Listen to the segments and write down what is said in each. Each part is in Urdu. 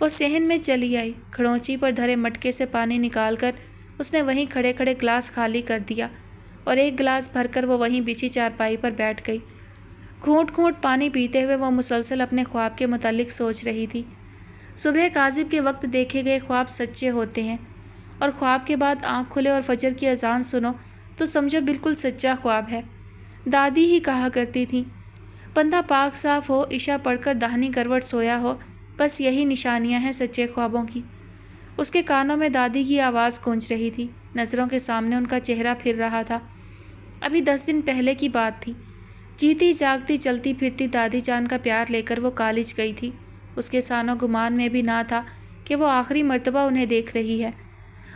وہ صحن میں چلی آئی۔ کھڑونچی پر دھرے مٹکے سے پانی نکال کر اس نے وہیں کھڑے کھڑے گلاس خالی کر دیا اور ایک گلاس بھر کر وہ وہیں بچھی چارپائی پر بیٹھ گئی۔ گھونٹ گھونٹ پانی پیتے ہوئے وہ مسلسل اپنے خواب کے متعلق سوچ رہی تھی۔ صبح کاذب کے وقت دیکھے گئے خواب سچے ہوتے ہیں، اور خواب کے بعد آنکھ کھلے اور فجر کی اذان سنو تو سمجھو بالکل سچا خواب ہے۔ دادی ہی کہا کرتی تھی، بندہ پاک صاف ہو، عشاء پڑھ کر داہنی کروٹ سویا ہو، بس یہی نشانیاں ہیں سچے خوابوں کی۔ اس کے کانوں میں دادی کی آواز گونج رہی تھی، نظروں کے سامنے ان کا چہرہ پھر رہا تھا۔ ابھی 10 دن پہلے کی بات تھی۔ جیتی جاگتی چلتی پھرتی دادی جان کا پیار لے کر وہ کالج گئی تھی۔ اس کے سانو گمان میں بھی نہ تھا کہ وہ آخری مرتبہ انہیں دیکھ رہی ہے۔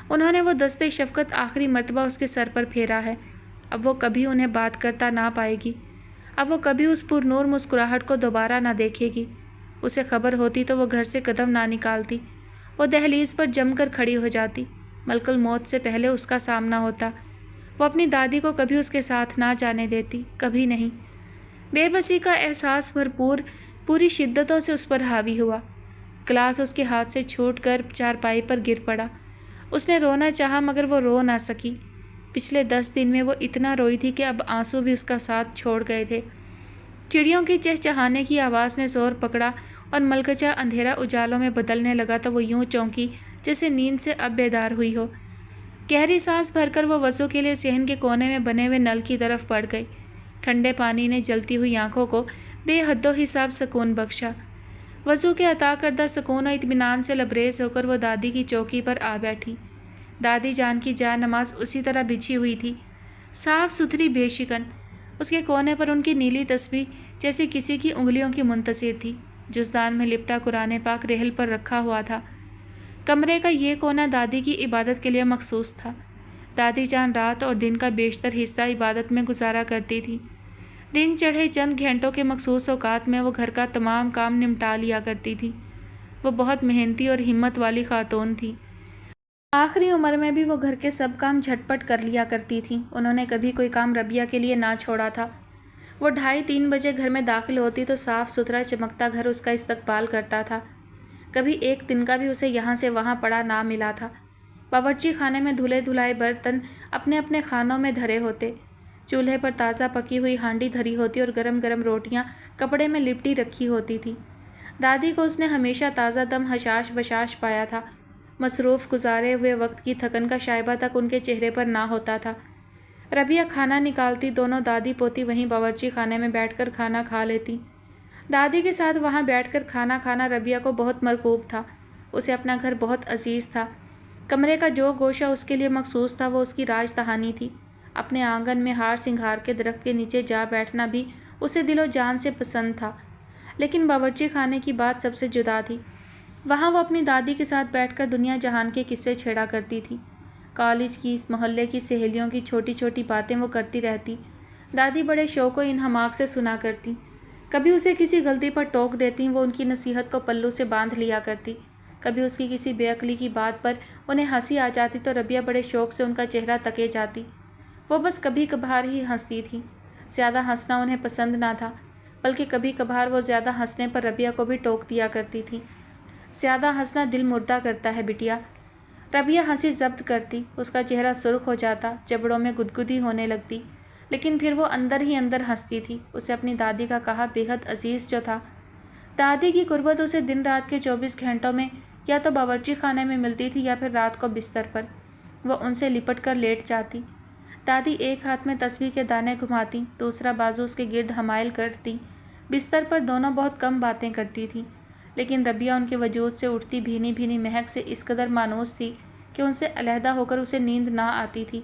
انہوں نے وہ دستے شفقت آخری مرتبہ اس کے سر پر پھیرا ہے۔ اب وہ کبھی انہیں بات کرتا نہ پائے گی۔ اب وہ کبھی اس پر نور مسکراہٹ کو دوبارہ نہ دیکھے گی۔ اسے خبر ہوتی تو وہ گھر سے قدم نہ نکالتی، وہ دہلیز پر جم کر کھڑی ہو جاتی۔ ملک الموت سے پہلے اس کا سامنا ہوتا۔ وہ اپنی دادی کو کبھی اس کے ساتھ نہ جانے دیتی، کبھی نہیں۔ بے بسی کا احساس بھرپور پوری شدتوں سے اس پر حاوی ہوا۔ گلاس اس کے ہاتھ سے چھوٹ کر چارپائی پر گر پڑا۔ اس نے رونا چاہا مگر وہ رو نہ سکی۔ پچھلے 10 دن میں وہ اتنا روئی تھی کہ اب آنسو بھی اس کا ساتھ چھوڑ گئے تھے۔ چڑیوں کی چہچہانے کی آواز نے زور پکڑا اور ملکچا اندھیرا اجالوں میں بدلنے لگا تو وہ یوں چونکی جیسے نیند سے اب بیدار ہوئی ہو۔ گہری سانس بھر کر وہ وضو کے لیے صحن کے کونے میں بنے ہوئے نل کی طرف بڑھ گئی۔ ٹھنڈے پانی نے جلتی ہوئی آنکھوں کو بے حد و حساب سکون بخشا۔ وضو کے عطا کردہ سکون و اطمینان سے لبریز ہو کر وہ دادی کی چوکی پر آ بیٹھی۔ دادی جان کی جا نماز اسی طرح بچھی ہوئی تھی، صاف ستھری بے شکن۔ اس کے کونے پر ان کی نیلی تسبیح جیسے کسی کی انگلیوں کی منتظر تھی۔ جزدان میں لپٹا قرآن پاک رحل پر رکھا ہوا تھا۔ کمرے کا یہ کونا دادی کی عبادت کے لیے مخصوص تھا۔ دادی جان رات اور دن کا بیشتر حصہ عبادت میں گزارا کرتی تھی۔ دن چڑھے چند گھنٹوں کے مخصوص اوقات میں وہ گھر کا تمام کام نمٹا لیا کرتی تھی۔ وہ بہت محنتی اور ہمت والی خاتون تھی۔ آخری عمر میں بھی وہ گھر کے سب کام جھٹ پٹ کر لیا کرتی تھیں۔ انہوں نے کبھی کوئی کام ربیہ کے لیے نہ چھوڑا تھا۔ وہ 2:30-3 بجے گھر میں داخل ہوتی تو صاف ستھرا چمکتا گھر اس کا استقبال کرتا تھا۔ کبھی ایک تنکا بھی اسے یہاں سے وہاں پڑا نہ ملا تھا۔ باورچی خانے میں دھلے دھلائے برتن اپنے اپنے خانوں میں دھرے ہوتے، چولہے پر تازہ پکی ہوئی ہانڈی دھری ہوتی اور گرم گرم روٹیاں کپڑے میں لپٹی رکھی ہوتی تھی۔ دادی کو اس نے ہمیشہ تازہ دم حشاش بشاش پایا تھا۔ مصروف گزارے ہوئے وقت کی تھکن کا شائبہ تک ان کے چہرے پر نہ ہوتا تھا۔ ربیہ کھانا نکالتی، دونوں دادی پوتی وہیں باورچی خانے میں بیٹھ کر کھانا کھا لیتی۔ دادی کے ساتھ وہاں بیٹھ کر کھانا کھانا ربیہ کو بہت مرغوب تھا۔ اسے اپنا گھر بہت عزیز تھا۔ کمرے کا جو گوشہ اس کے لیے مخصوص تھا وہ اس کی راج دہانی تھی۔ اپنے آنگن میں ہار سنگھار کے درخت کے نیچے جا بیٹھنا بھی اسے دل و جان سے پسند تھا۔ لیکن باورچی خانے کی بات سب سے جدا تھی۔ وہاں وہ اپنی دادی کے ساتھ بیٹھ کر دنیا جہان کے قصے چھیڑا کرتی تھی۔ کالج کی، محلے کی سہیلیوں کی چھوٹی چھوٹی باتیں وہ کرتی رہتی۔ دادی بڑے شوق و انہماک سے سنا کرتی۔ کبھی اسے کسی غلطی پر ٹوک دیتی، وہ ان کی نصیحت کو پلو سے باندھ لیا کرتی۔ کبھی اس کی کسی بے عقلی کی بات پر انہیں ہنسی آ جاتی تو ربیہ بڑے شوق سے ان کا چہرہ تکے جاتی۔ وہ بس کبھی کبھار ہی ہنستی تھی۔ زیادہ ہنسنا انہیں پسند نہ تھا، بلکہ کبھی کبھار وہ زیادہ ہنسنے پر ربیہ کو بھی ٹوک دیا کرتی تھی۔ زیادہ ہنسنا دل مردہ کرتا ہے بٹیا۔ ربیہ ہنسی ضبط کرتی، اس کا چہرہ سرخ ہو جاتا، جبڑوں میں گدگدی ہونے لگتی، لیکن پھر وہ اندر ہی اندر ہنستی تھی۔ اسے اپنی دادی کا کہا بے حد عزیز جو تھا۔ دادی کی قربت اسے دن رات کے 24 گھنٹوں میں یا تو باورچی خانے میں ملتی تھی یا پھر رات کو بستر پر۔ وہ ان سے لپٹ کر لیٹ جاتی۔ دادی ایک ہاتھ میں تسبیح کے دانے گھماتی، دوسرا بازو اس کے گرد حمائل کرتی۔ بستر پر دونوں بہت کم باتیں کرتی تھیں، لیکن ربیہ ان کے وجود سے اٹھتی بھینی بھینی مہک سے اس قدر مانوس تھی کہ ان سے علیحدہ ہو کر اسے نیند نہ آتی تھی۔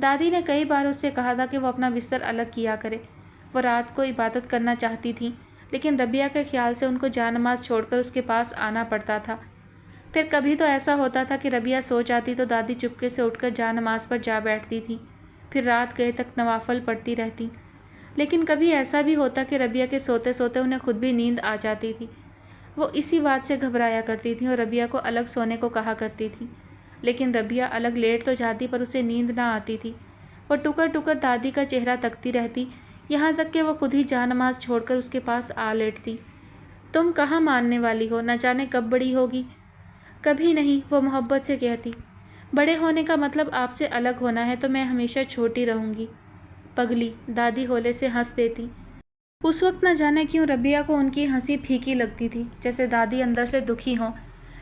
دادی نے کئی بار اس سے کہا تھا کہ وہ اپنا بستر الگ کیا کرے۔ وہ رات کو عبادت کرنا چاہتی تھی، لیکن ربیہ کے خیال سے ان کو جا نماز چھوڑ کر اس کے پاس آنا پڑتا تھا۔ پھر کبھی تو ایسا ہوتا تھا کہ ربیہ سو جاتی تو دادی چپکے سے اٹھ کر جا نماز پر جا بیٹھتی تھی، پھر رات گئے تک نوافل پڑھتی رہتی۔ لیکن کبھی ایسا بھی ہوتا کہ ربیہ کے سوتے سوتے انہیں خود بھی نیند آ جاتی تھی۔ وہ اسی بات سے گھبرایا کرتی تھیں اور ربیہ کو الگ سونے کو کہا کرتی تھی، لیکن ربیہ الگ لیٹ تو جاتی پر اسے نیند نہ آتی تھی۔ وہ ٹکر ٹکر دادی کا چہرہ تکتی رہتی، یہاں تک کہ وہ خود ہی جا نماز چھوڑ کر اس کے پاس آ لیٹتی۔ تم کہاں ماننے والی ہو، نہ جانے کب بڑی ہوگی۔ کبھی نہیں، وہ محبت سے کہتی۔ بڑے ہونے کا مطلب آپ سے الگ ہونا ہے تو میں ہمیشہ چھوٹی رہوں گی۔ پگلی، دادی ہولے سے ہنس دیتی۔ اس وقت نہ جانے کیوں ربیہ کو ان کی ہنسی پھیکی لگتی تھی، جیسے دادی اندر سے دکھی ہوں،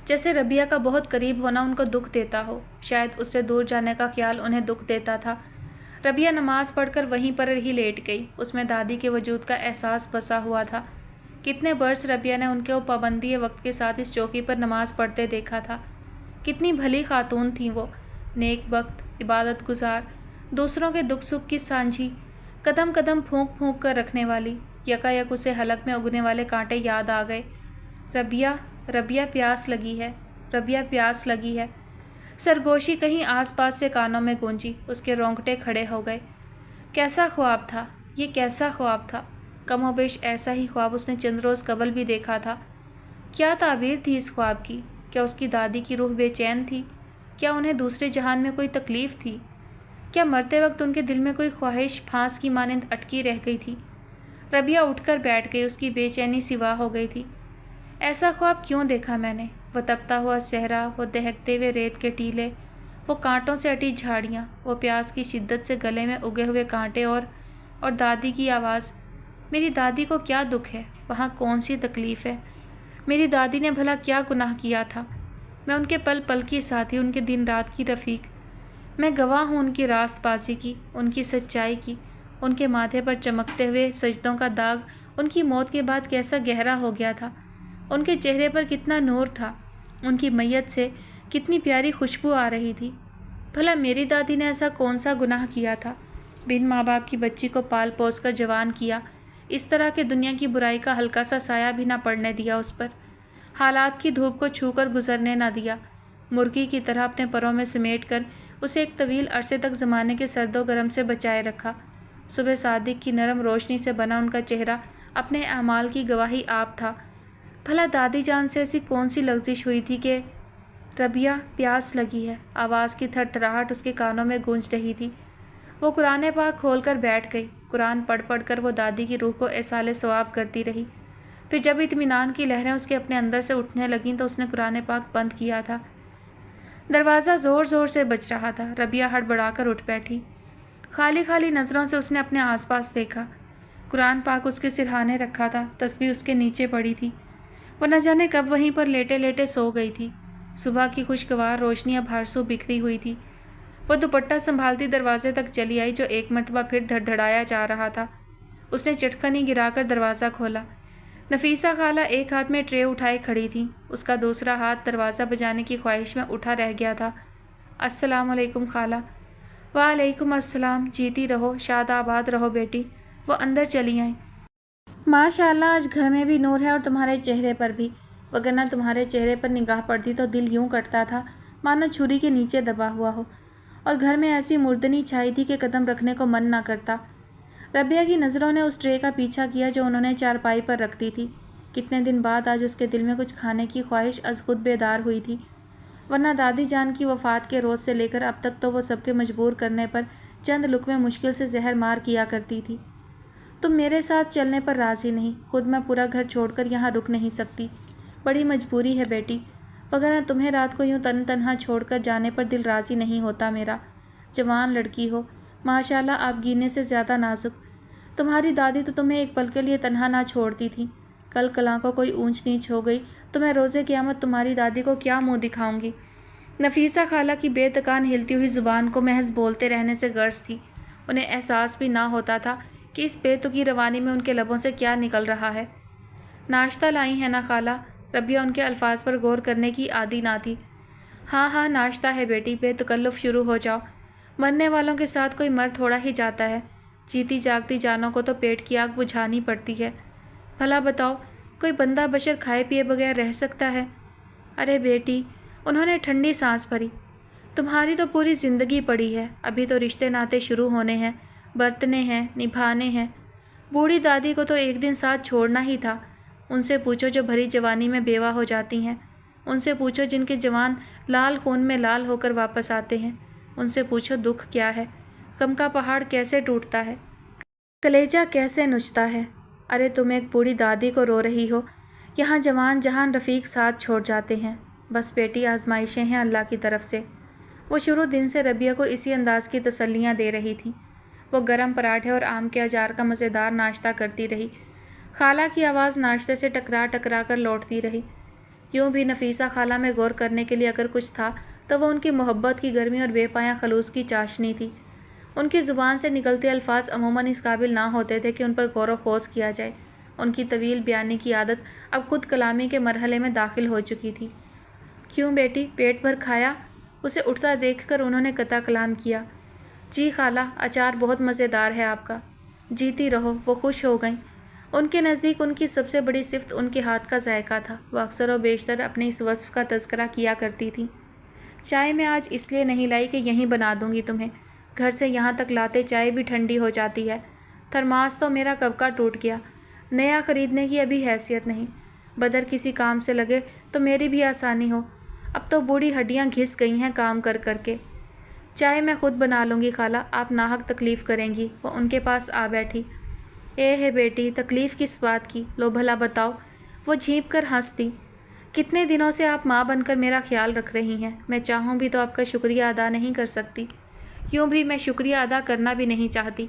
جیسے ربیہ کا بہت قریب ہونا ان کو دکھ دیتا ہو، شاید اس سے دور جانے کا خیال انہیں دکھ دیتا تھا۔ ربیہ نماز پڑھ کر وہیں پر ہی لیٹ گئی، اس میں دادی کے وجود کا احساس بسا ہوا تھا۔ کتنے برس ربیہ نے ان کو پابندی وقت کے ساتھ اس چوکی پر نماز پڑھتے دیکھا تھا۔ کتنی بھلی خاتون تھیں وہ، نیک بخت، عبادت گزار، دوسروں کے دکھ سکھ کی سانجھی، قدم قدم پھونک پھونک کر رکھنے والی۔ یکایک اسے حلق میں اگنے والے کانٹے یاد آ گئے۔ ربیہ، ربیہ پیاس لگی ہے، ربیہ پیاس لگی ہے۔ سرگوشی کہیں آس پاس سے کانوں میں گونجی، اس کے رونگٹے کھڑے ہو گئے۔ کیسا خواب تھا یہ، کیسا خواب تھا؟ کم و بیش ایسا ہی خواب اس نے چند روز قبل بھی دیکھا تھا۔ کیا تعبیر تھی اس خواب کی؟ کیا اس کی دادی کی روح بے چین تھی؟ کیا انہیں دوسرے جہان میں کوئی تکلیف تھی؟ کیا مرتے وقت ان کے دل میں کوئی خواہش پھانس کی مانند اٹکی رہ گئی تھی؟ ربیہ اٹھ کر بیٹھ گئی، اس کی بے چینی سوا ہو گئی تھی۔ ایسا خواب کیوں دیکھا میں نے؟ وہ تپتا ہوا صحرا، وہ دہکتے ہوئے ریت کے ٹیلے، وہ کانٹوں سے اٹی جھاڑیاں، وہ پیاس کی شدت سے گلے میں اگے ہوئے کانٹے اور دادی کی آواز۔ میری دادی کو کیا دکھ ہے؟ وہاں کون سی تکلیف ہے؟ میری دادی نے بھلا کیا گناہ کیا تھا؟ میں ان کے پل پل کی ساتھی، ان کے دن رات کی رفیق۔ میں گواہ ہوں ان کی راست بازی کی، ان کی سچائی کی۔ ان کے ماتھے پر چمکتے ہوئے سجدوں کا داغ ان کی موت کے بعد کیسا گہرا ہو گیا تھا، ان کے چہرے پر کتنا نور تھا، ان کی میت سے کتنی پیاری خوشبو آ رہی تھی۔ بھلا میری دادی نے ایسا کون سا گناہ کیا تھا؟ بن ماں باپ کی بچی کو پال پوس کر جوان کیا، اس طرح کہ دنیا کی برائی کا ہلکا سا سایہ بھی نہ پڑنے دیا اس پر، حالات کی دھوپ کو چھو کر گزرنے نہ دیا، مرغی کی طرح اپنے پروں میں سمیٹ کر اسے ایک طویل عرصے تک زمانے کے سرد و گرم سے بچائے رکھا۔ صبح صادق کی نرم روشنی سے بنا ان کا چہرہ اپنے اعمال کی گواہی آپ تھا۔ بھلا دادی جان سے ایسی کون سی لغزش ہوئی تھی کہ ربیہ پیاس لگی ہے؟ آواز کی تھر تھراہٹ اس کے کانوں میں گونج رہی تھی۔ وہ قرآن پاک کھول کر بیٹھ گئی، قرآن پڑھ پڑھ کر وہ دادی کی روح کو ایصال ثواب کرتی رہی۔ پھر جب اطمینان کی لہریں اس کے اپنے اندر سے اٹھنے لگیں تو اس نے قرآن پاک بند کیا تھا۔ دروازہ زور زور سے بج رہا تھا۔ ربیہ ہڑبڑا کر اٹھ بیٹھی، خالی خالی نظروں سے اس نے اپنے آس پاس دیکھا۔ قرآن پاک اس کے سرہانے رکھا تھا، تسبیح اس کے نیچے پڑی تھی۔ وہ نہ جانے کب وہیں پر لیٹے لیٹے سو گئی تھی۔ صبح کی خوشگوار روشنی اب ہر سو بکھری ہوئی تھی۔ وہ دوپٹہ سنبھالتی دروازے تک چلی آئی جو ایک مرتبہ پھر دھڑ دھڑایا جا رہا تھا۔ اس نے چٹکنی گرا کر دروازہ کھولا۔ نفیسہ خالہ ایک ہاتھ میں ٹرے اٹھائے کھڑی تھیں، اس کا دوسرا ہاتھ دروازہ بجانے کی خواہش میں اٹھا رہ گیا تھا۔ السلام علیکم خالہ۔ وعلیکم السلام، جیتی رہو، شاد آباد رہو بیٹی۔ وہ اندر چلی آئیں۔ ماشاء اللہ، آج گھر میں بھی نور ہے اور تمہارے چہرے پر بھی، وگرنہ تمہارے چہرے پر نگاہ پڑتی تو دل یوں کٹتا تھا مانو چھری کے نیچے دبا ہوا ہو، اور گھر میں ایسی مردنی چھائی تھی کہ قدم رکھنے کو من نہ کرتا۔ ربیہ کی نظروں نے اس ٹرے کا پیچھا کیا جو انہوں نے چارپائی پر رکھ دی تھی۔ کتنے دن بعد آج اس کے دل میں کچھ کھانے کی خواہش از خود بیدار ہوئی تھی، ورنہ دادی جان کی وفات کے روز سے لے کر اب تک تو وہ سب کے مجبور کرنے پر چند لقمے مشکل سے زہر مار کیا کرتی تھی۔ تم میرے ساتھ چلنے پر راضی نہیں، خود میں پورا گھر چھوڑ کر یہاں رک نہیں سکتی، بڑی مجبوری ہے بیٹی، وگرنہ تمہیں رات کو یوں تنہا چھوڑ کر جانے پر دل راضی نہیں ہوتا میرا۔ جوان لڑکی ہو، ماشاءاللہ آپ گینے سے زیادہ نازک۔ تمہاری دادی تو تمہیں ایک پل کے لیے تنہا نہ چھوڑتی تھی، کل کلاں کو کوئی اونچ نیچ ہو گئی تو میں روزے قیامت تمہاری دادی کو کیا منہ دکھاؤں گی؟ نفیسہ خالہ کی بے تکان ہلتی ہوئی زبان کو محض بولتے رہنے سے غرض تھی، انہیں احساس بھی نہ ہوتا تھا کہ اس بے تکی روانی میں ان کے لبوں سے کیا نکل رہا ہے۔ ناشتہ لائی ہے نا خالہ؟ ربیہ ان کے الفاظ پر غور کرنے کی عادی نہ تھی۔ ہاں ہاں ناشتہ ہے بیٹی، بے تکلف شروع ہو جاؤ، مرنے والوں کے ساتھ کوئی مر تھوڑا ہی جاتا ہے، جیتی جاگتی جانوں کو تو پیٹ کی آگ بجھانی پڑتی ہے۔ بھلا بتاؤ، کوئی بندہ بشر کھائے پیے بغیر رہ سکتا ہے؟ ارے بیٹی، انہوں نے ٹھنڈی سانس بھری، تمہاری تو پوری زندگی پڑی ہے، ابھی تو رشتے ناطے شروع ہونے ہیں، برتنے ہیں، نبھانے ہیں۔ بوڑھی دادی کو تو ایک دن ساتھ چھوڑنا ہی تھا، ان سے پوچھو جو بھری جوانی میں بیوہ ہو جاتی ہیں، ان سے پوچھو جن کے جوان لال خون میں لال ہو کر واپس آتے ہیں، ان سے پوچھو دکھ کیا ہے، غم کا پہاڑ کیسے ٹوٹتا ہے، کلیجہ کیسے نچتا ہے۔ ارے تم ایک بوڑھی دادی کو رو رہی ہو، یہاں جوان جہان رفیق ساتھ چھوڑ جاتے ہیں۔ بس بیٹی آزمائشیں ہیں اللہ کی طرف سے۔ وہ شروع دن سے ربیہ کو اسی انداز کی تسلیاں دے رہی تھی۔ وہ گرم پراٹھے اور آم کے اچار کا مزیدار ناشتہ کرتی رہی۔ خالہ کی آواز ناشتے سے ٹکرا ٹکرا کر لوٹتی رہی۔ یوں بھی نفیسہ خالہ میں غور کرنے کے لیے اگر کچھ تھا تو وہ ان کی محبت کی گرمی اور بے پایہ خلوص کی چاشنی تھی۔ ان کی زبان سے نکلتے الفاظ عموماً اس قابل نہ ہوتے تھے کہ ان پر غور و خوض کیا جائے۔ ان کی طویل بیانی کی عادت اب خود کلامی کے مرحلے میں داخل ہو چکی تھی۔ کیوں بیٹی، پیٹ بھر کھایا؟ اسے اٹھتا دیکھ کر انہوں نے قطع کلام کیا۔ جی خالہ، اچار بہت مزیدار ہے آپ کا۔ جیتی رہو۔ وہ خوش ہو گئیں۔ ان کے نزدیک ان کی سب سے بڑی صفت ان کے ہاتھ کا ذائقہ تھا۔ وہ اکثر و بیشتر اپنے اس وصف کا تذکرہ کیا کرتی تھیں۔ چائے میں آج اس لیے نہیں لائی کہ یہیں بنا دوں گی تمہیں۔ گھر سے یہاں تک لاتے چائے بھی ٹھنڈی ہو جاتی ہے۔ تھرماس تو میرا کب کا ٹوٹ گیا، نیا خریدنے کی ابھی حیثیت نہیں۔ بدر کسی کام سے لگے تو میری بھی آسانی ہو۔ اب تو بوڑھی ہڈیاں گھس گئی ہیں کام کر کر کے۔ چائے میں خود بنا لوں گی خالہ، آپ ناحق تکلیف کریں گی۔ وہ ان کے پاس آ بیٹھی۔ اے ہے بیٹی، تکلیف کس بات کی؟ لو بھلا بتاؤ۔ وہ جھینپ کر ہنس دی۔ کتنے دنوں سے آپ ماں بن کر میرا خیال رکھ رہی ہیں، میں چاہوں بھی تو آپ کا شکریہ ادا نہیں کر سکتی۔ یوں بھی میں شکریہ ادا کرنا بھی نہیں چاہتی۔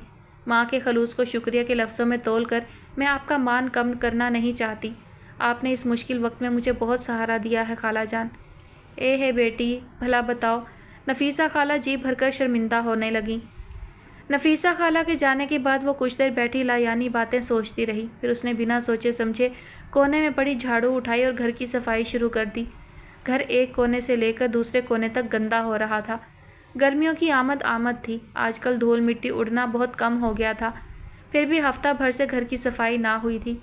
ماں کے خلوص کو شکریہ کے لفظوں میں تول کر میں آپ کا مان کم کرنا نہیں چاہتی۔ آپ نے اس مشکل وقت میں مجھے بہت سہارا دیا ہے خالہ جان۔ اے ہے بیٹی، بھلا بتاؤ۔ نفیسہ خالہ جی بھر کر شرمندہ ہونے لگیں۔ نفیسہ خالہ کے جانے کے بعد وہ کچھ دیر بیٹھی لایانی باتیں سوچتی رہی۔ پھر اس نے بنا سوچے سمجھے کونے میں پڑی جھاڑو اٹھائی اور گھر کی صفائی شروع کر دی۔ گھر ایک کونے سے لے کر دوسرے کونے تک گندا ہو رہا تھا۔ گرمیوں کی آمد تھی۔ آج کل دھول مٹی اڑنا بہت کم ہو گیا تھا۔ پھر بھی ہفتہ بھر سے گھر کی صفائی نہ ہوئی تھی۔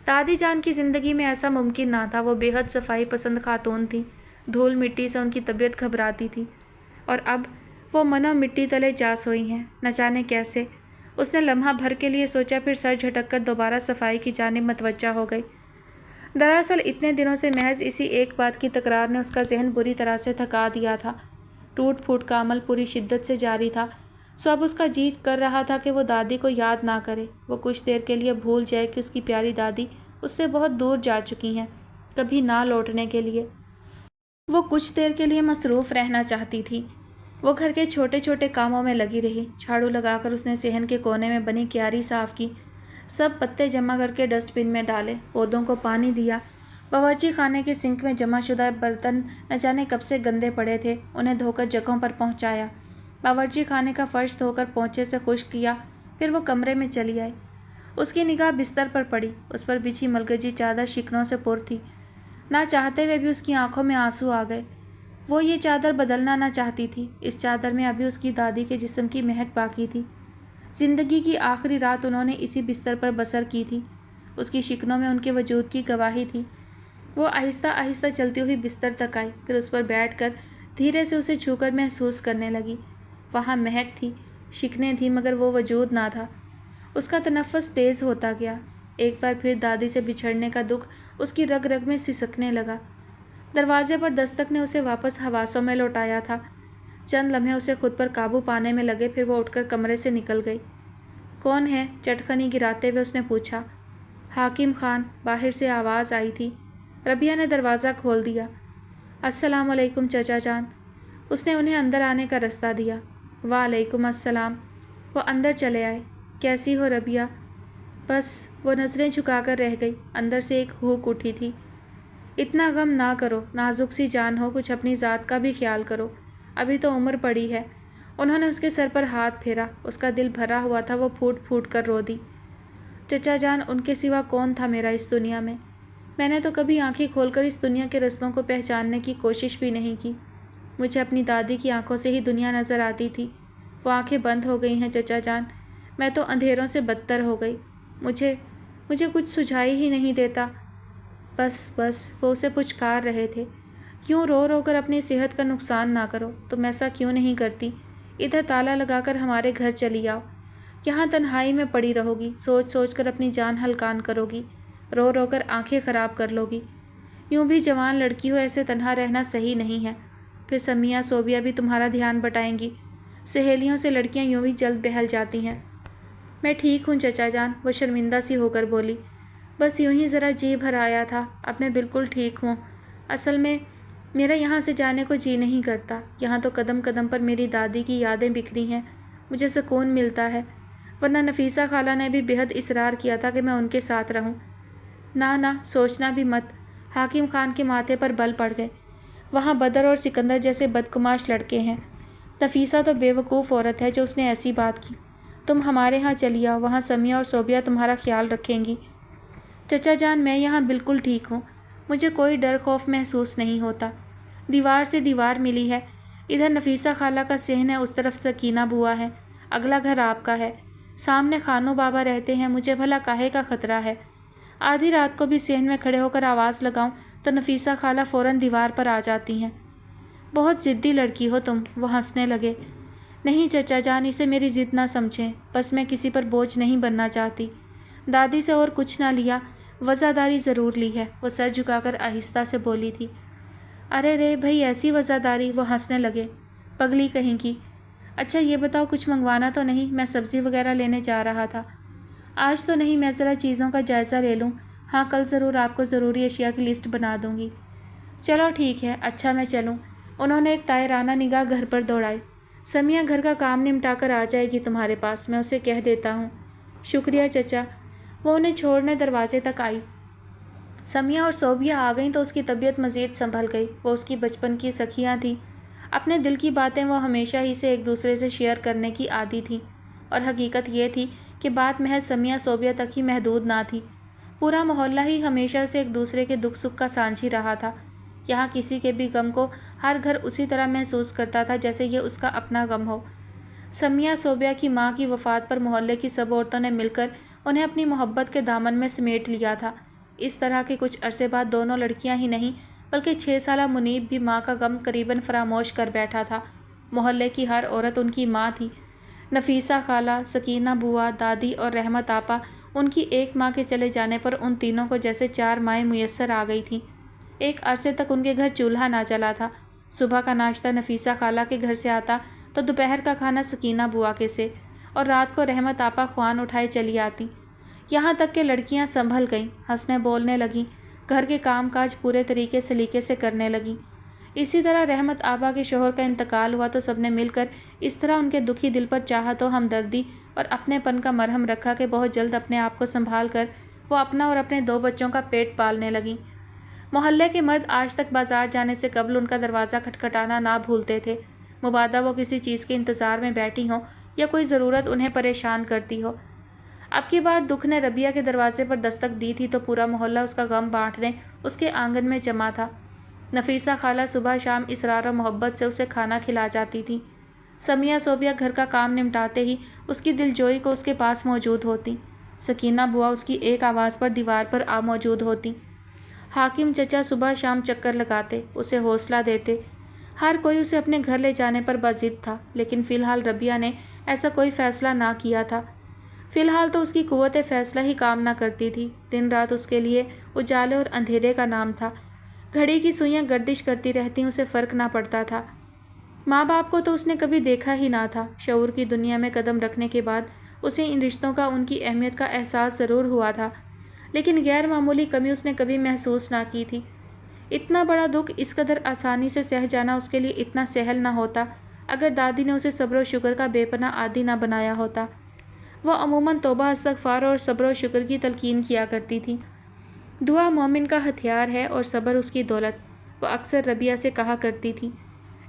دادی جان کی زندگی میں ایسا ممکن نہ تھا۔ وہ بے حد صفائی پسند خاتون تھیں۔ دھول مٹی سے ان کی طبیعت گھبراتی تھی، اور اب وہ منو مٹی تلے جا سوئی ہیں، نہ جانے کیسے۔ اس نے لمحہ بھر کے لیے سوچا، پھر سر جھٹک کر دوبارہ صفائی کی جانب متوجہ ہو گئی۔ دراصل اتنے دنوں سے محض اسی ایک بات کی تکرار نے اس کا ذہن بری طرح سے تھکا دیا تھا۔ ٹوٹ پھوٹ کا عمل پوری شدت سے جاری تھا، سو اب اس کا جی کر رہا تھا کہ وہ دادی کو یاد نہ کرے۔ وہ کچھ دیر کے لیے بھول جائے کہ اس کی پیاری دادی اس سے بہت دور جا چکی ہیں، کبھی نہ لوٹنے کے لیے۔ وہ کچھ دیر کے لیے مصروف رہنا چاہتی تھی۔ وہ گھر کے چھوٹے چھوٹے کاموں میں لگی رہی۔ جھاڑو لگا کر اس نے صحن کے کونے میں بنی کیاری صاف کی، سب پتے جمع کر کے ڈسٹ بن میں ڈالے، پودوں کو پانی دیا۔ باورچی خانے کے سنک میں جمع شدہ برتن نہ جانے کب سے گندے پڑے تھے، انہیں دھو کر جگہوں پر پہنچایا۔ باورچی خانے کا فرش دھو کر پونچھے سے خشک کیا، پھر وہ کمرے میں چلی آئی۔ اس کی نگاہ بستر پر پڑی۔ اس پر بچھی ملگجی چادر شکنوں سے پر تھی۔ نہ چاہتے ہوئے بھی اس کی آنکھوں میں آنسو آ گئے۔ وہ یہ چادر بدلنا نہ چاہتی تھی۔ اس چادر میں ابھی اس کی دادی کے جسم کی مہک باقی تھی۔ زندگی کی آخری رات انہوں نے اسی بستر پر بسر کی تھی۔ اس کی شکنوں میں ان کے وجود کی گواہی تھی۔ وہ آہستہ آہستہ چلتی ہوئی بستر تک آئی، پھر اس پر بیٹھ کر دھیرے سے اسے چھو کر محسوس کرنے لگی۔ وہاں مہک تھی، شکنیں تھیں، مگر وہ وجود نہ تھا۔ اس کا تنفس تیز ہوتا گیا۔ ایک بار پھر دادی سے بچھڑنے کا دکھ اس کی رگ رگ میں سسکنے لگا۔ دروازے پر دستک نے اسے واپس حواسوں میں لوٹایا تھا۔ چند لمحے اسے خود پر قابو پانے میں لگے، پھر وہ اٹھ کر کمرے سے نکل گئی۔ کون ہے؟ چٹخنی گراتے ہوئے اس نے پوچھا۔ حاکم خان، باہر سے آواز آئی تھی۔ ربیہ نے دروازہ کھول دیا۔ السلام علیکم چچا جان۔ اس نے انہیں اندر آنے کا رستہ دیا۔ وعلیکم السلام۔ وہ اندر چلے آئے۔ کیسی ہو ربیہ؟ بس۔ وہ نظریں جھکا کر رہ گئی۔ اندر سے ایک ہوک اٹھی تھی۔ اتنا غم نہ کرو، نازک سی جان ہو، کچھ اپنی ذات کا بھی خیال کرو، ابھی تو عمر پڑی ہے۔ انہوں نے اس کے سر پر ہاتھ پھیرا۔ اس کا دل بھرا ہوا تھا، وہ پھوٹ پھوٹ کر رو دی۔ چچا جان، ان کے سوا کون تھا میرا اس دنیا میں؟ میں نے تو کبھی آنکھیں کھول کر اس دنیا کے رستوں کو پہچاننے کی کوشش بھی نہیں کی۔ مجھے اپنی دادی کی آنکھوں سے ہی دنیا نظر آتی تھی۔ وہ آنکھیں بند ہو گئی ہیں چچا جان۔ میں تو اندھیروں سے بدتر ہو گئی۔ مجھے کچھ سجھائی ہی نہیں دیتا۔ بس وہ اسے پچکار رہے تھے۔ یوں رو رو کر اپنی صحت کا نقصان نہ کرو۔ تم ایسا کیوں نہیں کرتی؟ ادھر تالا لگا کر ہمارے گھر چلی آؤ۔ یہاں تنہائی میں پڑی رہو گی، سوچ سوچ کر اپنی جان ہلکان کرو گی، رو رو کر آنکھیں خراب کر لو گی۔ یوں بھی جوان لڑکی ہو، ایسے تنہا رہنا صحیح نہیں ہے۔ پھر سمیہ صوبیہ بھی تمہارا دھیان بٹائیں گی۔ سہیلیوں سے لڑکیاں یوں بھی جلد بہل جاتی ہیں۔ میں ٹھیک ہوں چچا جان، وہ شرمندہ سی ہو کر بولی۔ بس یوں ہی ذرا جی بھر آیا تھا۔ اب میں بالکل ٹھیک ہوں۔ اصل میں میرا یہاں سے جانے کو جی نہیں کرتا۔ یہاں تو قدم قدم پر میری دادی کی یادیں بکھری ہیں، مجھے سکون ملتا ہے، ورنہ نفیسہ خالہ نے بھی بہت اصرار کیا تھا کہ میں ان کے ساتھ رہوں۔ نہ سوچنا بھی مت۔ حاکم خان کے ماتھے پر بل پڑ گئے۔ وہاں بدر اور سکندر جیسے بدگماش لڑکے ہیں۔ نفیسہ تو بے وقوف عورت ہے جو اس نے ایسی بات کی۔ تم ہمارے ہاں چلی آؤ، وہاں سمیہ اور صوبیہ تمہارا خیال رکھیں گی۔ چچا جان، میں یہاں بالکل ٹھیک ہوں، مجھے کوئی ڈر خوف محسوس نہیں ہوتا۔ دیوار سے دیوار ملی ہے، ادھر نفیسہ خالہ کا صحن ہے، اس طرف سکینہ بوا ہے، اگلا گھر آپ کا ہے، سامنے خانو بابا رہتے ہیں، مجھے بھلا کاہے کا خطرہ ہے؟ آدھی رات کو بھی صحن میں کھڑے ہو کر آواز لگاؤں تو نفیسہ خالہ فوراً دیوار پر آ جاتی ہیں۔ بہت ضدی لڑکی ہو تم، وہ ہنسنے لگے۔ نہیں چچا جان، اسے میری ضد نہ سمجھیں، بس میں کسی پر بوجھ نہیں بننا چاہتی۔ دادی سے اور کچھ نہ لیا، وزاداری ضرور لی ہے، وہ سر جھکا کر آہستہ سے بولی تھی۔ ارے رے بھئی، ایسی وزاداری؟ وہ ہنسنے لگے۔ پگلی کہیں کی۔ اچھا یہ بتاؤ، کچھ منگوانا تو نہیں؟ میں سبزی وغیرہ لینے جا رہا تھا۔ آج تو نہیں، میں ذرا چیزوں کا جائزہ لے لوں، ہاں کل ضرور آپ کو ضروری اشیاء کی لسٹ بنا دوں گی۔ چلو ٹھیک ہے، اچھا میں چلوں؟ انہوں نے ایک طائرانہ نگاہ گھر پر دوڑائی۔ سمیہ گھر کا کام نمٹا کر آ جائے گی تمہارے پاس، میں اسے کہہ دیتا ہوں۔ شکریہ چچا۔ وہ انہیں چھوڑنے دروازے تک آئی۔ سمیہ اور صوبیہ آ گئیں تو اس کی طبیعت مزید سنبھل گئی۔ وہ اس کی بچپن کی سکھیاں تھیں، اپنے دل کی باتیں وہ ہمیشہ ہی سے ایک دوسرے سے شیئر کرنے کی عادی تھیں، اور حقیقت یہ تھی کہ بات محض سمیہ صوبیہ تک ہی محدود نہ تھی۔ پورا محلہ ہی ہمیشہ سے ایک دوسرے کے دکھ سکھ کا سانجھی رہا تھا۔ یہاں کسی کے بھی غم کو ہر گھر اسی طرح محسوس کرتا تھا جیسے یہ اس کا اپنا غم ہو۔ سمیہ صوبیہ کی ماں کی وفات پر محلے کی سب عورتوں نے مل کر انہیں اپنی محبت کے دامن میں سمیٹ لیا تھا۔ اس طرح کے کچھ عرصے بعد دونوں لڑکیاں ہی نہیں بلکہ 6 سالہ منیب بھی ماں کا غم قریباً فراموش کر بیٹھا تھا۔ محلے کی ہر عورت ان کی ماں تھی۔ نفیسہ خالہ، سکینہ بوا، دادی اور رحمت آپا، ان کی ایک ماں کے چلے جانے پر ان تینوں کو جیسے 4 مائیں میسر آ گئی تھیں۔ ایک عرصے تک ان کے گھر چولہا نہ چلا تھا۔ صبح کا ناشتہ نفیسہ خالہ کے گھر سے آتا تو دوپہر کا کھانا سکینہ بوا کے سے، اور رات کو رحمت آپا خوان اٹھائے چلی آتی۔ یہاں تک کہ لڑکیاں سنبھل گئیں، ہنسنے بولنے لگیں، گھر کے کام کاج پورے طریقے سلیقے سے کرنے لگیں۔ اسی طرح رحمت آپا کے شوہر کا انتقال ہوا تو سب نے مل کر اس طرح ان کے دکھی دل پر چاہت و ہمدردی اور اپنے پن کا مرہم رکھا کہ بہت جلد اپنے آپ کو سنبھال کر وہ اپنا اور اپنے 2 بچوں کا پیٹ پالنے لگیں۔ محلے کے مرد آج تک بازار جانے سے قبل ان کا دروازہ کھٹکھٹانا نہ بھولتے تھے، مبادا وہ کسی چیز کے انتظار میں بیٹھی ہوں یا کوئی ضرورت انہیں پریشان کرتی ہو۔ اب کی بار دکھ نے ربیہ کے دروازے پر دستک دی تھی تو پورا محلہ اس کا غم بانٹنے اس کے آنگن میں جمع تھا۔ نفیسہ خالہ صبح شام اصرار و محبت سے اسے کھانا کھلا جاتی تھی۔ سمیہ صوبیہ گھر کا کام نمٹاتے ہی اس کی دل جوئی کو اس کے پاس موجود ہوتی۔ سکینہ بوا اس کی ایک آواز پر دیوار پر آ موجود ہوتی۔ حاکم چچا صبح شام چکر لگاتے، اسے حوصلہ دیتے۔ ہر کوئی اسے اپنے گھر لے جانے پر بضد تھا، لیکن فی الحال ربیہ نے ایسا کوئی فیصلہ نہ کیا تھا۔ فی الحال تو اس کی قوت فیصلہ ہی کام نہ کرتی تھی۔ دن رات اس کے لیے اجالے اور اندھیرے کا نام تھا۔ گھڑی کی سوئیاں گردش کرتی رہتی، اسے فرق نہ پڑتا تھا۔ ماں باپ کو تو اس نے کبھی دیکھا ہی نہ تھا۔ شعور کی دنیا میں قدم رکھنے کے بعد اسے ان رشتوں کا، ان کی اہمیت کا احساس ضرور ہوا تھا، لیکن غیر معمولی کمی اس نے کبھی محسوس نہ کی تھی۔ اتنا بڑا دکھ اس قدر آسانی سے سہ جانا اس کے لیے اتنا سہل نہ ہوتا اگر دادی نے اسے صبر و شکر کا بے پناہ عادی نہ بنایا ہوتا۔ وہ عموماً توبہ استغفار اور صبر و شکر کی تلقین کیا کرتی تھی۔ دعا مومن کا ہتھیار ہے اور صبر اس کی دولت، وہ اکثر ربیہ سے کہا کرتی تھی۔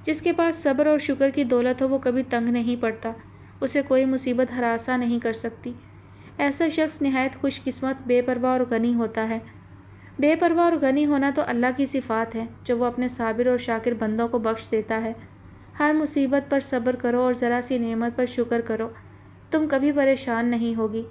جس کے پاس صبر اور شکر کی دولت ہو وہ کبھی تنگ نہیں پڑتا، اسے کوئی مصیبت ہراساں نہیں کر سکتی۔ ایسا شخص نہایت خوش قسمت، بے پرواہ اور غنی ہوتا ہے۔ بے پرواہ اور غنی ہونا تو اللہ کی صفات ہے جو وہ اپنے صابر اور شاکر بندوں کو بخش دیتا ہے۔ ہر مصیبت پر صبر کرو اور ذرا سی نعمت پر شکر کرو، تم کبھی پریشان نہیں ہوگی۔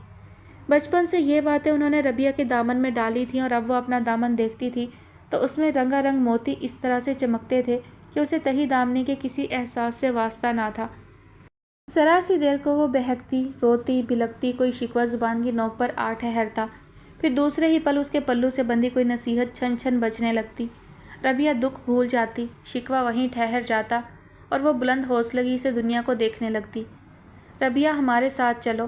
بچپن سے یہ باتیں انہوں نے ربیہ کے دامن میں ڈالی تھیں، اور اب وہ اپنا دامن دیکھتی تھی تو اس میں رنگا رنگ موتی اس طرح سے چمکتے تھے کہ اسے تہی دامنی کے کسی احساس سے واسطہ نہ تھا۔ ذرا سی دیر کو وہ بہکتی، روتی، بلکتی، کوئی شکوہ زبان کی نوک پر آ ٹھہرتا، پھر دوسرے ہی پل اس کے پلو سے بندھی کوئی نصیحت چھن چھن بجنے لگتی۔ ربیہ دکھ بھول جاتی، شکوہ وہیں ٹھہر جاتا اور وہ بلند حوصلگی سے دنیا کو دیکھنے لگتی۔ ربیہ ہمارے ساتھ چلو۔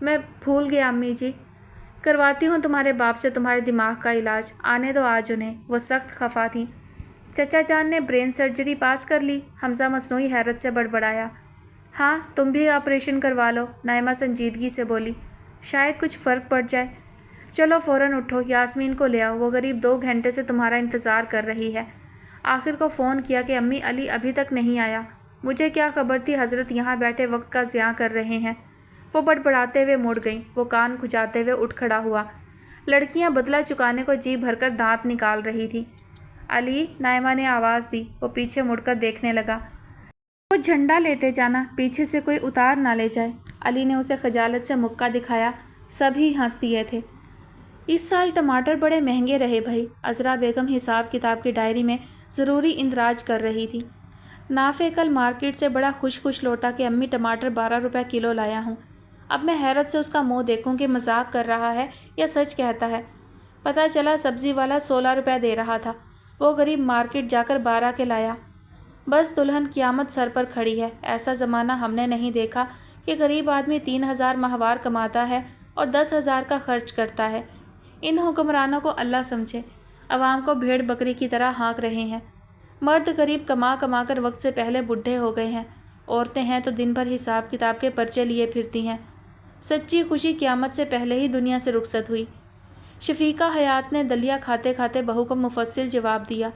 میں بھول گیا امی جی، کرواتی ہوں تمہارے باپ سے تمہارے دماغ کا علاج، آنے دو آج انہیں۔ وہ سخت خفا تھیں۔ چچا جان نے برین سرجری پاس کر لی؟ حمزہ مصنوعی حیرت سے بڑبڑایا۔ ہاں، تم بھی آپریشن کروا لو، نائمہ سنجیدگی سے بولی، شاید کچھ فرق پڑ جائے۔ چلو فوراً اٹھو، یاسمین کو لے آؤ، وہ قریب 2 گھنٹے سے تمہارا انتظار کر رہی ہے۔ آخر کو فون کیا کہ امی علی ابھی تک نہیں آیا۔ مجھے کیا خبر تھی حضرت یہاں بیٹھے وقت کا ضیاع کر رہے ہیں۔ وہ بڑبڑاتے ہوئے مڑ گئیں۔ وہ کان کھجاتے ہوئے اٹھ کھڑا ہوا۔ لڑکیاں بدلہ چکانے کو جی بھر کر دانت نکال رہی تھی۔ علی، نائمہ نے آواز دی۔ وہ پیچھے مڑ کر دیکھنے لگا۔ وہ جھنڈا لیتے جانا، پیچھے سے کوئی اتار نہ لے جائے۔ علی نے اسے خجالت سے مکہ دکھایا۔ سبھی ہنس دیے تھے۔ اس سال ٹماٹر بڑے مہنگے رہے بھائی، عذرا بیگم حساب کتاب کی ڈائری میں ضروری اندراج کر رہی تھی۔ نافع کل مارکیٹ سے بڑا خوش لوٹا کہ امی ٹماٹر 12 روپے کلو لایا ہوں۔ اب میں حیرت سے اس کا منہ دیکھوں کہ مذاق کر رہا ہے یا سچ کہتا ہے۔ پتہ چلا سبزی والا 16 روپے دے رہا تھا، وہ غریب مارکیٹ جا کر 12 کے لایا۔ بس دلہن قیامت سر پر کھڑی ہے۔ ایسا زمانہ ہم نے نہیں دیکھا کہ غریب آدمی 3000 ماہوار کماتا ہے اور 10,000 کا خرچ کرتا ہے۔ ان حکمرانوں کو اللہ سمجھے، عوام کو بھیڑ بکری کی طرح ہانک رہے ہیں۔ مرد غریب کما کر وقت سے پہلے بڈھے ہو گئے ہیں، عورتیں ہیں تو دن بھر حساب کتاب کے پرچے لیے پھرتی ہیں۔ سچی خوشی قیامت سے پہلے ہی دنیا سے رخصت ہوئی۔ شفیقہ حیات نے دلیا کھاتے کھاتے بہو کو مفصل جواب دیا۔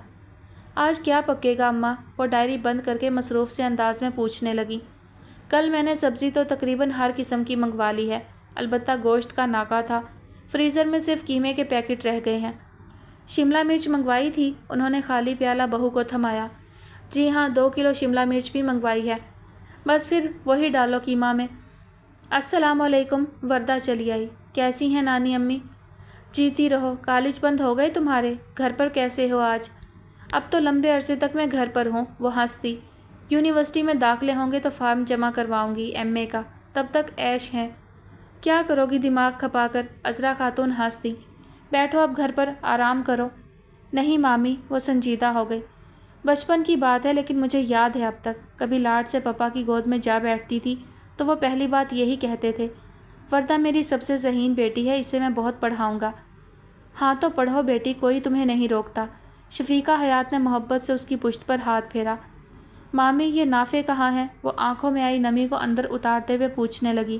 آج کیا پکے گا اماں؟ وہ ڈائری بند کر کے مصروف سے انداز میں پوچھنے لگی۔ کل میں نے سبزی تو تقریباً ہر قسم کی منگوا لی ہے، البتہ گوشت کا ناکا تھا، فریزر میں صرف قیمے کے پیکٹ رہ گئے ہیں۔ شملہ مرچ منگوائی تھی؟ انہوں نے خالی پیالہ بہو کو تھمایا۔ جی ہاں، 2 کلو شملہ مرچ بھی منگوائی ہے۔ بس پھر وہی ڈالو قیمہ میں۔ السلام علیکم، وردہ چلی آئی۔ کیسی ہیں نانی امی؟ جیتی رہو۔ کالج بند ہو گئے تمہارے؟ گھر پر کیسے ہو آج؟ اب تو لمبے عرصے تک میں گھر پر ہوں، وہ ہنس دی۔ یونیورسٹی میں داخلے ہوں گے تو فارم جمع کرواؤں گی ایم اے کا، تب تک عیش ہے۔ کیا کرو گی دماغ کھپا کر؟ عذرا خاتون ہنس دی۔ بیٹھو اب گھر پر، آرام کرو۔ نہیں مامی، وہ سنجیدہ ہو گئی۔ بچپن کی بات ہے لیکن مجھے یاد ہے اب تک، کبھی لاڈ سے پپا کی گود میں جا بیٹھتی تھی تو وہ پہلی بات یہی کہتے تھے، وردہ میری سب سے ذہین بیٹی ہے، اسے میں بہت پڑھاؤں گا۔ ہاں تو پڑھو بیٹی، کوئی تمہیں نہیں روکتا۔ شفیقہ حیات نے محبت سے اس کی پشت پر ہاتھ پھیرا۔ مامی، یہ نافع کہاں ہے؟ وہ آنکھوں میں آئی نمی کو اندر اتارتے ہوئے پوچھنے لگی۔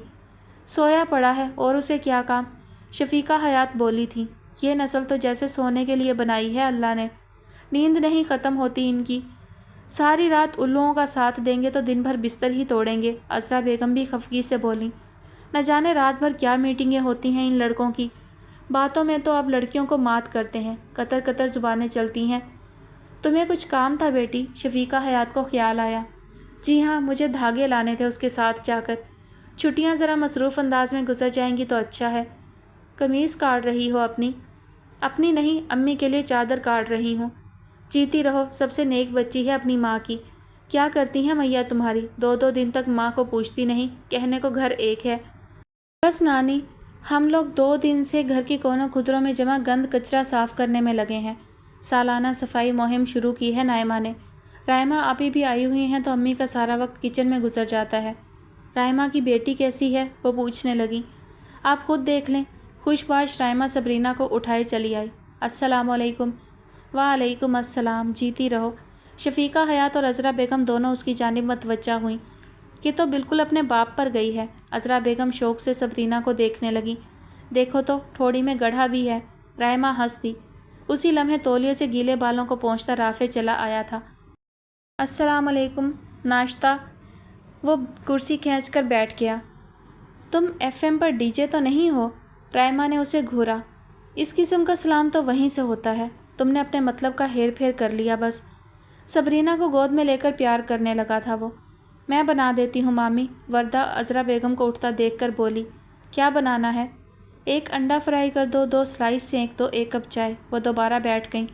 سویا پڑا ہے، اور اسے کیا کام؟ شفیقہ حیات بولی تھی۔ یہ نسل تو جیسے سونے کے لیے بنائی ہے اللہ نے، نیند نہیں ختم ہوتی ان کی، ساری رات الوؤں کا ساتھ دیں گے تو دن بھر بستر ہی توڑیں گے۔ عذرا بیگم بھی خفگی سے بولیں۔ نہ جانے رات بھر کیا میٹنگیں ہوتی ہیں ان لڑکوں کی، باتوں میں تو اب لڑکیوں کو مات کرتے ہیں، قطر قطر زبانیں چلتی ہیں۔ تمہیں کچھ کام تھا بیٹی؟ شفیقہ حیات کو خیال آیا۔ جی ہاں، مجھے دھاگے لانے تھے اس کے ساتھ جا کر۔ چھٹیاں ذرا مصروف انداز میں گزر جائیں گی تو اچھا ہے۔ قمیض کاٹ رہی ہو اپنی؟ اپنی نہیں، امی کے لیے چادر کاٹ رہی ہوں۔ جیتی رہو، سب سے نیک بچی ہے اپنی ماں کی۔ کیا کرتی ہیں میاں تمہاری؟ 2 دن تک ماں کو پوچھتی نہیں، کہنے کو گھر ایک ہے۔ بس نانی، ہم لوگ 2 دن سے گھر کی کونوں خدروں میں جمع گند کچرا صاف کرنے میں لگے ہیں۔ سالانہ صفائی مہم شروع کی ہے نائمہ نے۔ رائمہ ابھی بھی آئی ہوئی ہیں تو امی کا سارا وقت کچن میں گزر جاتا ہے۔ رائمہ کی بیٹی کیسی ہے؟ وہ پوچھنے لگی۔ آپ خود دیکھ لیں۔ خوش باش رائمہ صبرینہ کو اٹھائے چلی آئی۔ السلام علیکم۔ وعلیکم السلام، جیتی رہو۔ شفیقہ حیات اور عذرا بیگم دونوں اس کی جانب متوجہ ہوئیں۔ یہ تو بالکل اپنے باپ پر گئی ہے۔ عذرا بیگم شوق سے صبرینہ کو دیکھنے لگی۔ دیکھو تو، تھوڑی میں گڑھا بھی ہے۔ رائمہ ہنس دی۔ اسی لمحے تولیے سے گیلے بالوں کو پہنچتا رافع چلا آیا تھا۔ السلام علیکم، ناشتہ؟ وہ کرسی کھینچ کر بیٹھ گیا۔ تم ایف ایم پر ڈی جے تو نہیں ہو؟ رائمہ نے اسے گھورا۔ اس قسم کا سلام تو وہیں سے ہوتا ہے، تم نے اپنے مطلب کا ہیر پھیر کر لیا بس۔ صبرینہ کو گود میں لے کر پیار کرنے لگا تھا وہ۔ میں بنا دیتی ہوں مامی، وردہ عذرا بیگم کو اٹھتا دیکھ کر بولی۔ کیا بنانا ہے؟ 1 انڈا فرائی کر دو، 2 سلائس سینک دو، 1 کپ چائے۔ وہ دوبارہ بیٹھ گئیں۔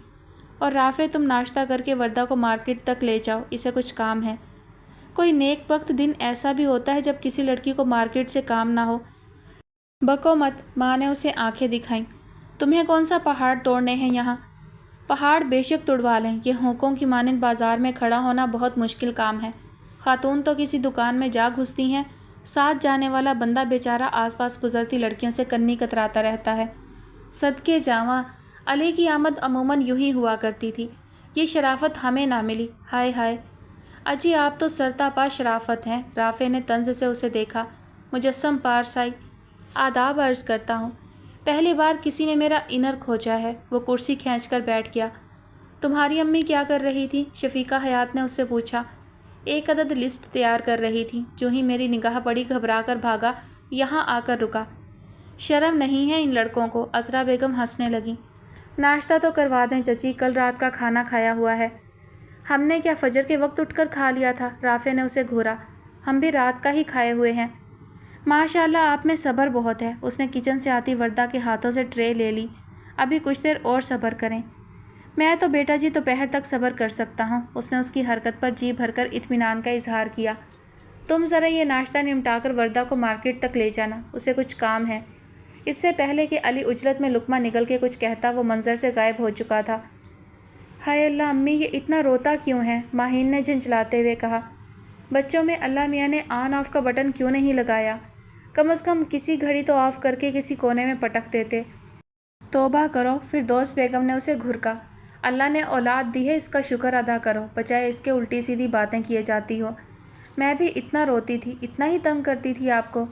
اور رافع، تم ناشتہ کر کے وردہ کو مارکیٹ تک لے جاؤ، اسے کچھ کام ہے۔ کوئی نیک وقت دن ایسا بھی ہوتا ہے جب کسی لڑکی کو مارکیٹ سے کام نہ ہو۔ بکو مت، ماں نے اسے آنکھیں دکھائیں۔ تمہیں کون سا پہاڑ توڑنے ہیں یہاں؟ پہاڑ بے شک توڑوا لیں، یہ ہونکوں کی مانند بازار میں کھڑا ہونا بہت مشکل کام ہے۔ خاتون تو کسی دکان میں جا گھستی ہیں ساتھ جانے والا بندہ بیچارہ آس پاس گزرتی لڑکیوں سے کنی کتراتا رہتا ہے۔ صدقے جاواں، علی کی آمد عموماً یوں ہی ہوا کرتی تھی۔ یہ شرافت ہمیں نہ ملی، ہائے ہائے! اجی آپ تو سرتا پا شرافت ہیں۔ رافع نے طنز سے اسے دیکھا۔ مجسم پارسائی، آداب عرض کرتا ہوں۔ پہلی بار کسی نے میرا انر کھوجا ہے۔ وہ کرسی کھینچ کر بیٹھ گیا۔ تمہاری امی کیا کر رہی تھی؟ شفیقہ حیات نے اس سے پوچھا۔ ایک عدد لسٹ تیار کر رہی تھی۔ جو ہی میری نگاہ پڑی گھبرا کر بھاگا، یہاں آ کر رکا۔ شرم نہیں ہے ان لڑکوں کو؟ عذرا بیگم ہنسنے لگیں۔ ناشتہ تو کروا دیں چچی، کل رات کا کھانا کھایا ہوا ہے۔ ہم نے کیا فجر کے وقت اٹھ کر کھا لیا تھا؟ رافع نے اسے گھورا۔ ہم بھی رات کا ہی کھائے ہوئے ہیں۔ ماشاء اللہ آپ میں صبر بہت ہے۔ اس نے کچن سے آتی وردہ کے ہاتھوں سے ٹرے لے لی۔ ابھی کچھ دیر اور صبر کریں۔ میں تو بیٹا جی دوپہر تک صبر کر سکتا ہوں۔ اس نے اس کی حرکت پر جی بھر کر اطمینان کا اظہار کیا۔ تم ذرا یہ ناشتہ نمٹا کر وردہ کو مارکیٹ تک لے جانا، اسے کچھ کام ہے۔ اس سے پہلے کہ علی اجلت میں لقمہ نگل کے کچھ کہتا، وہ منظر سے غائب ہو چکا تھا۔ ہائے اللہ امی، یہ اتنا روتا کیوں ہے؟ ماہین نے جھنجھلاتے ہوئے کہا۔ بچوں میں اللہ میاں نے آن آف کا بٹن کیوں نہیں لگایا؟ کم از کم کسی گھڑی تو آف کر کے کسی کونے میں پٹک دیتے۔ توبہ کرو، فردوس بیگم نے اسے گھرکا۔ اللہ نے اولاد دی ہے، اس کا شکر ادا کرو، بجائے اس کے الٹی سیدھی باتیں کیے جاتی ہو۔ میں بھی اتنا روتی تھی، اتنا ہی تنگ کرتی تھی آپ کو؟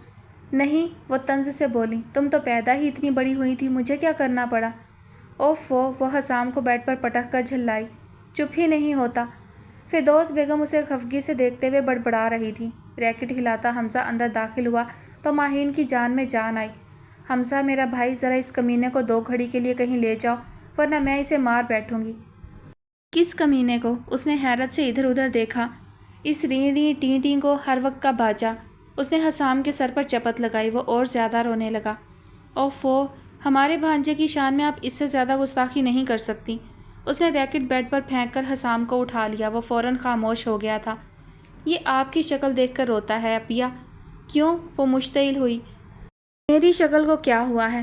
نہیں، وہ طنز سے بولی۔ تم تو پیدا ہی اتنی بڑی ہوئی تھی، مجھے کیا کرنا پڑا؟ اوفو، وہ حسام کو بیڈ پر پٹک کر جھلائی۔ چپ ہی نہیں ہوتا۔ فردوس بیگم اسے خفگی سے دیکھتے ہوئے بڑبڑا رہی تھی۔ ریکٹ ہلاتا حمزہ اندر داخل ہوا تو ماہین کی جان میں جان آئی۔ حمزہ میرا بھائی، ذرا اس کمینے کو 2 گھڑی کے لیے کہیں لے جاؤ، ورنہ میں اسے مار بیٹھوں گی۔ کس کمینے کو؟ اس نے حیرت سے ادھر ادھر دیکھا۔ اس ری ری ٹی ٹی کو، ہر وقت کا باجا۔ اس نے حسام کے سر پر چپت لگائی۔ وہ اور زیادہ رونے لگا۔ اوفو، ہمارے بھانجے کی شان میں آپ اس سے زیادہ گستاخی نہیں کر سکتی۔ اس نے ریکٹ بیڈ پر پھینک کر حسام کو اٹھا لیا۔ وہ فوراً خاموش ہو گیا تھا۔ یہ آپ کی شکل دیکھ کر روتا ہے اپیا؟ کیوں؟ وہ مشتعل ہوئی۔ میری شکل کو کیا ہوا ہے؟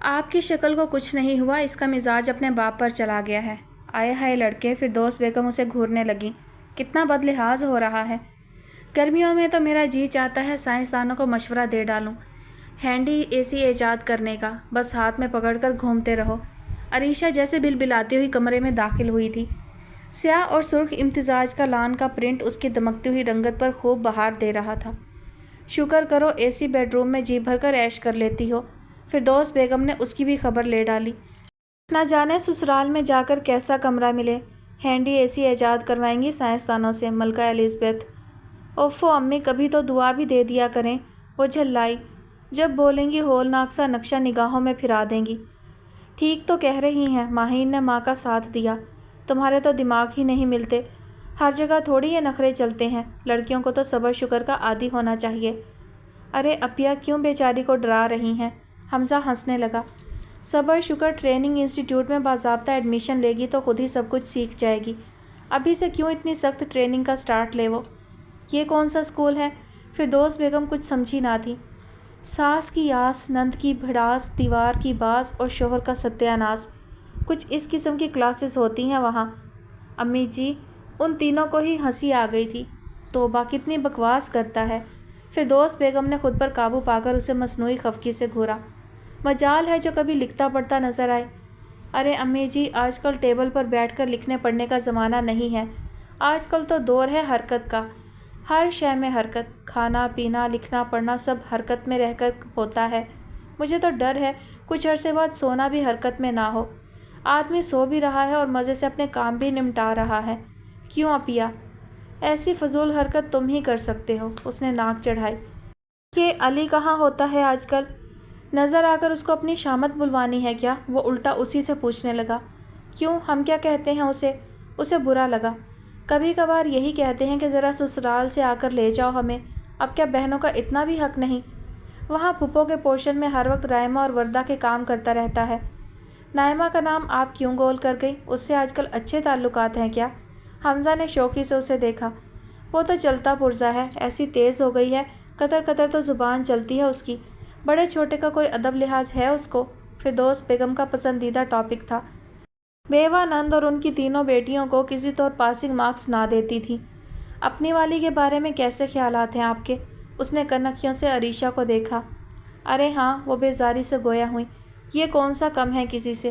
آپ کی شکل کو کچھ نہیں ہوا، اس کا مزاج اپنے باپ پر چلا گیا ہے۔ آئے ہائے لڑکے، فردوس بیگم اسے گھورنے لگیں۔ کتنا بد لحاظ ہو رہا ہے۔ گرمیوں میں تو میرا جی چاہتا ہے سائنسدانوں کو مشورہ دے ڈالوں ہینڈی اے سی ایجاد کرنے کا، بس ہاتھ میں پکڑ کر گھومتے رہو۔ عریشہ جیسے بلبلاتی ہوئی کمرے میں داخل ہوئی تھی۔ سیاہ اور سرخ امتزاج کا لان کا پرنٹ اس کی دمکتی ہوئی رنگت پر خوب بہار دے رہا تھا۔ شکر کرو اے سی بیڈ روم میں جی بھر کر عیش کر لیتی ہو۔ فردوس بیگم نے اس کی بھی خبر لے ڈالی۔ نہ جانے سسرال میں جا کر کیسا کمرہ ملے۔ ہینڈی اے سی ایجاد کروائیں گی سائنسدانوں سے، ملکہ الزبتھ۔ اوفو امی، کبھی تو دعا بھی دے دیا کریں۔ وہ جھلائی۔ جب بولیں گی ہولناک سا نقشہ نگاہوں میں پھرا دیں گی۔ ٹھیک تو کہہ رہی ہیں، ماہین نے ماں کا ساتھ دیا۔ تمہارے تو دماغ ہی نہیں ملتے، ہر جگہ تھوڑی یہ نخرے چلتے ہیں۔ لڑکیوں کو تو صبر شکر کا عادی ہونا چاہیے۔ ارے اپیا، کیوں بیچاری کو ڈرا رہی ہیں؟ حمزہ ہنسنے لگا۔ صبر شکر ٹریننگ انسٹیٹیوٹ میں باضابطہ ایڈمیشن لے گی تو خود ہی سب کچھ سیکھ جائے گی۔ ابھی سے کیوں اتنی سخت ٹریننگ کا سٹارٹ لے وہ؟ یہ کون سا اسکول ہے؟ فردوس بیگم کچھ سمجھی نہ تھی۔ ساس کی آس، نند کی بھڑاس، دیوار کی باز اور شوہر کا ستیہ ناس، کچھ اس قسم کی کلاسز ہوتی ہیں وہاں۔ امی جی، ان تینوں کو ہی ہنسی آ گئی تھی۔ توبہ، کتنی بکواس کرتا ہے۔ فردوس بیگم نے خود پر قابو پا کر اسے مصنوعی خفگی سے گھورا۔ مجال ہے جو کبھی لکھتا پڑھتا نظر آئے۔ ارے امی جی، آج کل ٹیبل پر بیٹھ کر لکھنے پڑھنے کا زمانہ نہیں ہے۔ آج کل تو دور ہے حرکت کا۔ ہر شے میں حرکت، کھانا پینا لکھنا پڑھنا سب حرکت میں رہ کر ہوتا ہے۔ مجھے تو ڈر ہے کچھ عرصے بعد سونا بھی حرکت میں نہ ہو۔ آدمی سو بھی رہا ہے اور مزے سے اپنے کام بھی نمٹا رہا ہے۔ کیوں اپیا؟ ایسی فضول حرکت تم ہی کر سکتے ہو۔ اس نے ناک چڑھائی۔ کہ علی کہاں ہوتا ہے آج کل؟ نظر آ کر اس کو اپنی شامت بلوانی ہے کیا؟ وہ الٹا اسی سے پوچھنے لگا۔ کیوں، ہم کیا کہتے ہیں اسے؟ اسے برا لگا۔ کبھی کبھار یہی کہتے ہیں کہ ذرا سسرال سے آ کر لے جاؤ ہمیں۔ اب کیا بہنوں کا اتنا بھی حق نہیں؟ وہاں پھپھو کے پورشن میں ہر وقت رائمہ اور وردہ کے کام کرتا رہتا ہے۔ نائمہ کا نام آپ کیوں گول کر گئی؟ اس سے آج کل اچھے تعلقات ہیں کیا؟ حمزہ نے شوخی سے اسے دیکھا۔ وہ تو چلتا پرزا ہے، ایسی تیز ہو گئی ہے، قطر قطر تو زبان چلتی ہے اس کی۔ بڑے چھوٹے کا کوئی ادب لحاظ ہے اس کو؟ فردوس بیگم کا پسندیدہ ٹاپک تھا۔ بیوہ نند اور ان کی تینوں بیٹیوں کو کسی طور پاسنگ مارکس نہ دیتی تھی۔ اپنی والی کے بارے میں کیسے خیالات ہیں آپ کے؟ اس نے کنکھیوں سے عریشہ کو دیکھا۔ ارے ہاں، وہ بیزاری سے گویا ہوئی۔ یہ کون سا کم ہے کسی سے؟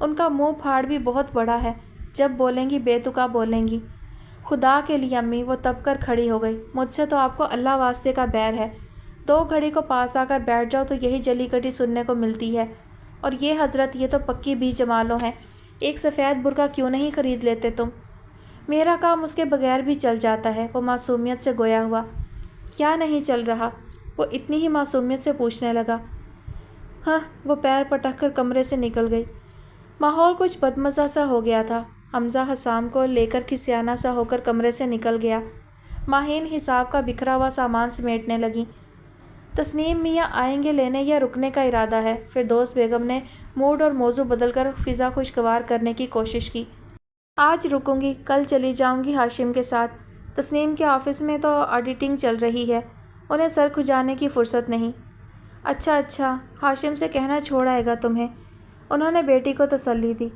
ان کا منہ پھاڑ بھی بہت بڑا ہے، جب بولیں گی بے تکا بولیں گی۔ خدا کے لیے امی، وہ تب کر کھڑی ہو گئی، مجھ سے تو آپ کو اللہ واسطے کا بیر ہے۔ 2 گھڑی کو پاس آ کر بیٹھ جاؤ تو یہی جلی کٹی سننے کو ملتی ہے۔ اور یہ حضرت، یہ تو پکی بی جمالوں ہیں، ایک سفید برقع کیوں نہیں خرید لیتے تم؟ میرا کام اس کے بغیر بھی چل جاتا ہے، وہ معصومیت سے گویا ہوا۔ کیا نہیں چل رہا؟ وہ اتنی ہی معصومیت سے پوچھنے لگا۔ ہاں، وہ پیر پٹک کر کمرے سے نکل گئی۔ ماحول کچھ بدمزہ سا ہو گیا تھا۔ حمزہ حسام کو لے کر کھسیانہ سا ہو کر کمرے سے نکل گیا۔ ماہین حساب کا بکھرا ہوا سامان سمیٹنے لگی۔ تسنیم میاں آئیں گے لینے یا رکنے کا ارادہ ہے؟ فردوس بیگم نے موڈ اور موضوع بدل کر فضا خوشگوار کرنے کی کوشش کی۔ آج رکوں گی، کل چلی جاؤں گی ہاشم کے ساتھ۔ تسنیم کے آفس میں تو آڈیٹنگ چل رہی ہے، انہیں سر کھجانے کی فرصت نہیں۔ اچھا، ہاشم سے کہنا چھوڑ آئے گا تمہیں، انہوں نے بیٹی کو تسلی دی۔